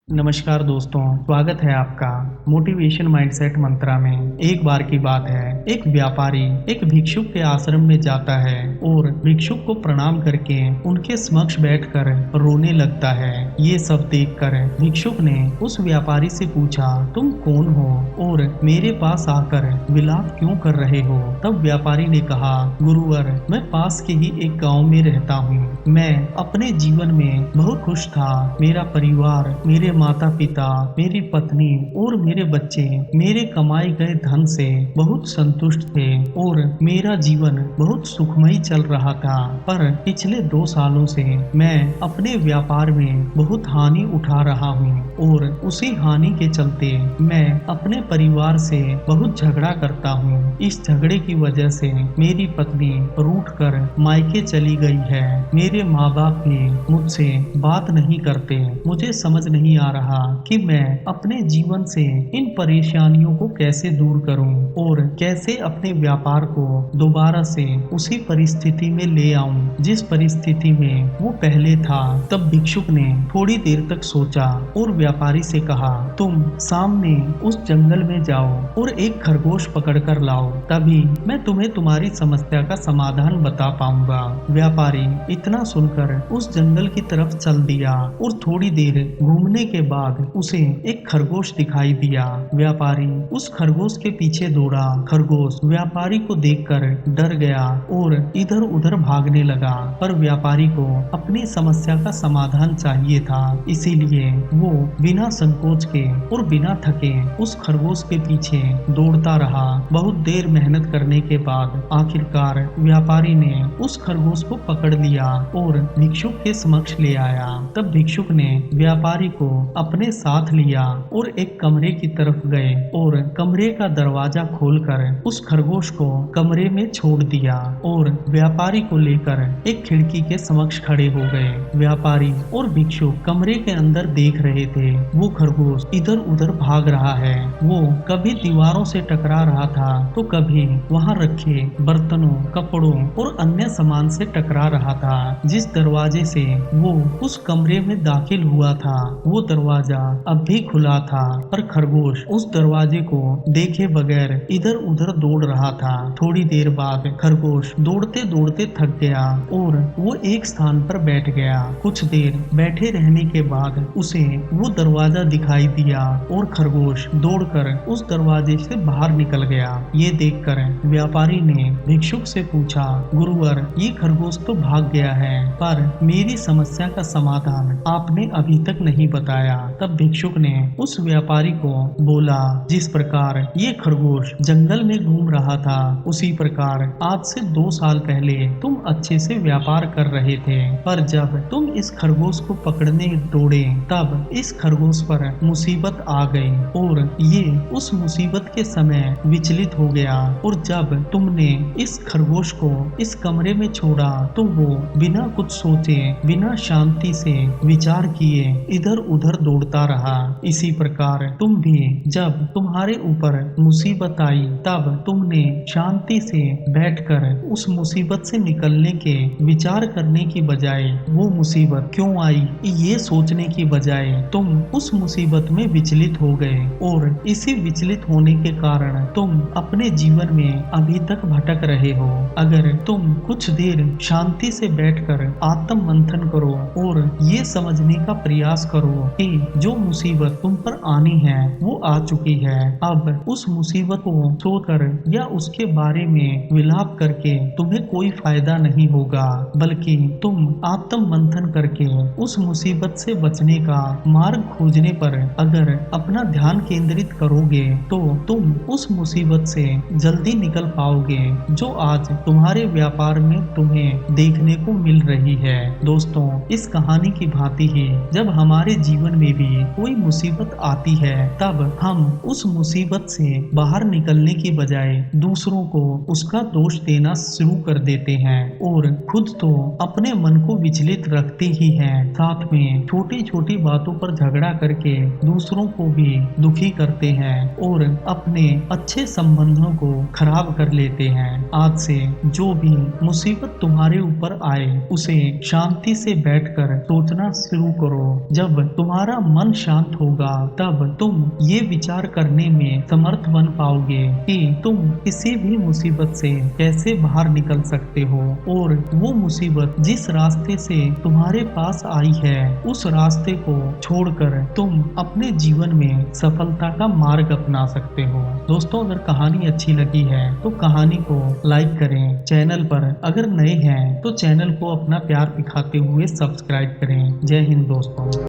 नमस्कार दोस्तों, स्वागत है आपका मोटिवेशन माइंडसेट मंत्रा में। एक बार की बात है, एक व्यापारी एक भिक्षुक के आश्रम में जाता है और भिक्षुक को प्रणाम करके उनके समक्ष बैठकर रोने लगता है। ये सब देखकर भिक्षुक ने उस व्यापारी से पूछा, तुम कौन हो और मेरे पास आकर विलाप क्यों कर रहे हो? तब व्यापारी ने कहा, गुरुवर, मैं पास के ही एक गांव में रहता हूँ। मैं अपने जीवन में बहुत खुश था। मेरा परिवार, मेरे माता पिता, मेरी पत्नी और मेरे बच्चे मेरे कमाए गए धन से बहुत संतुष्ट थे और मेरा जीवन बहुत सुखमय चल रहा था। पर पिछले 2 सालों से मैं अपने व्यापार में बहुत हानि उठा रहा हूँ और उसी हानि के चलते मैं अपने परिवार से बहुत झगड़ा करता हूँ। इस झगड़े की वजह से मेरी पत्नी रूठकर मायके चली गई है। मेरे माँ बाप भी मुझसे बात नहीं करते। मुझे समझ नहीं आ रहा कि मैं अपने जीवन से इन परेशानियों को कैसे दूर करूं और कैसे अपने व्यापार को दोबारा से उसी परिस्थिति में ले आऊं जिस परिस्थिति में वो पहले था। तब भिक्षुक ने थोड़ी देर तक सोचा और व्यापारी से कहा, तुम सामने उस जंगल में जाओ और एक खरगोश पकड़ कर लाओ, तभी मैं तुम्हें तुम्हारी समस्या का समाधान बता पाऊंगा। व्यापारी इतना सुनकर उस जंगल की तरफ चल दिया और थोड़ी देर घूमने के बाद उसे एक खरगोश दिखाई दिया। व्यापारी उस खरगोश के पीछे दौड़ा। खरगोश व्यापारी को देखकर डर गया और इधर उधर भागने लगा। पर व्यापारी को अपनी समस्या का समाधान चाहिए था, इसीलिए वो बिना संकोच के और बिना थके उस खरगोश के पीछे दौड़ता रहा। बहुत देर मेहनत करने के बाद आखिरकार व्यापारी ने उस खरगोश को पकड़ लिया और भिक्षुक के समक्ष ले आया। तब भिक्षुक ने व्यापारी को अपने साथ लिया और एक कमरे की तरफ गए और कमरे का दरवाजा खोलकर उस खरगोश को कमरे में छोड़ दिया और व्यापारी को लेकर एक खिड़की के समक्ष खड़े हो गए। व्यापारी और भिक्षुक कमरे के अंदर देख रहे थे। वो खरगोश इधर उधर भाग रहा है। वो कभी दीवारों से टकरा रहा था तो कभी वहां रखे बर्तनों, कपड़ों और अन्य सामान से टकरा रहा था। जिस दरवाजे से वो उस कमरे में दाखिल हुआ था वो दरवाजा अब भी खुला था, पर खरगोश उस दरवाजे को देखे बगैर इधर उधर दौड़ रहा था। थोड़ी देर बाद खरगोश दौड़ते दौड़ते थक गया और वो एक स्थान पर बैठ गया। कुछ देर बैठे रहने के बाद उसे वो दरवाजा दिखाई दिया और खरगोश दौड़कर उस दरवाजे से बाहर निकल गया। ये देखकर व्यापारी ने भिक्षुक से पूछा, गुरुवर, ये खरगोश तो भाग गया है, पर मेरी समस्या का समाधान आपने अभी तक नहीं बताया। तब भिक्षुक ने उस व्यापारी को बोला, जिस प्रकार ये खरगोश जंगल में घूम रहा था उसी प्रकार आज से 2 साल पहले तुम अच्छे से व्यापार कर रहे थे, पर जब तुम इस खरगोश को पकड़ने दौड़े तब इस खरगोश पर मुसीबत आ गई और ये उस मुसीबत के समय विचलित हो गया और जब तुमने इस खरगोश को इस कमरे में छोड़ा तो वो बिना कुछ सोचे, बिना शांति से विचार किए इधर उधर दौड़ता रहा। इसी प्रकार तुम भी जब तुम्हारे ऊपर मुसीबत आई तब तुमने शांति से बैठकर उस मुसीबत से निकलने के विचार करने की बजाय वो मुसीबत क्यों आई ये सोचने की बजाय तुम उस मुसीबत में विचलित हो गए और इसी विचलित होने के कारण तुम अपने जीवन में अभी तक भटक रहे हो। अगर तुम कुछ देर शांति से बैठकर आत्म मंथन करो और ये समझने का प्रयास करो कि जो मुसीबत तुम पर आनी है वो आ चुकी है, अब उस मुसीबत को सोचकर या उसके बारे में विलाप करके तुम्हें कोई फायदा नहीं होगा, बल्कि तुम आत्म मंथन करके उस मुसीबत से बचने का मार्ग खोजने पर अगर अपना ध्यान केंद्रित करोगे तो तुम उस मुसीबत से जल्दी निकल पाओगे जो आज तुम्हारे व्यापार में तुम्हें देखने को मिल रही है। दोस्तों, इस कहानी की भांति ही जब हमारे जीवन में भी कोई मुसीबत आती है तब हम उस मुसीबत से बाहर निकलने की बजाय दूसरों को उसका दोष देना शुरू कर देते हैं और खुद तो अपने मन को विचलित रखते ही हैं, साथ में छोटी छोटी बातों पर झगड़ा करके दूसरों को भी दुखी करते हैं और अपने अच्छे संबंधों को खराब कर लेते हैं। आज से जो भी मुसीबत तुम्हारे ऊपर आए उसे शांति से बैठकर सोचना शुरू करो। जब तुम्हारे तुम्हारा मन शांत होगा तब तुम ये विचार करने में समर्थ बन पाओगे कि तुम किसी भी मुसीबत से कैसे बाहर निकल सकते हो, और वो मुसीबत जिस रास्ते से तुम्हारे पास आई है उस रास्ते को छोड़कर तुम अपने जीवन में सफलता का मार्ग अपना सकते हो। दोस्तों, अगर कहानी अच्छी लगी है तो कहानी को लाइक करें। चैनल पर अगर नए हैं तो चैनल को अपना प्यार दिखाते हुए सब्सक्राइब करें। जय हिंद दोस्तों।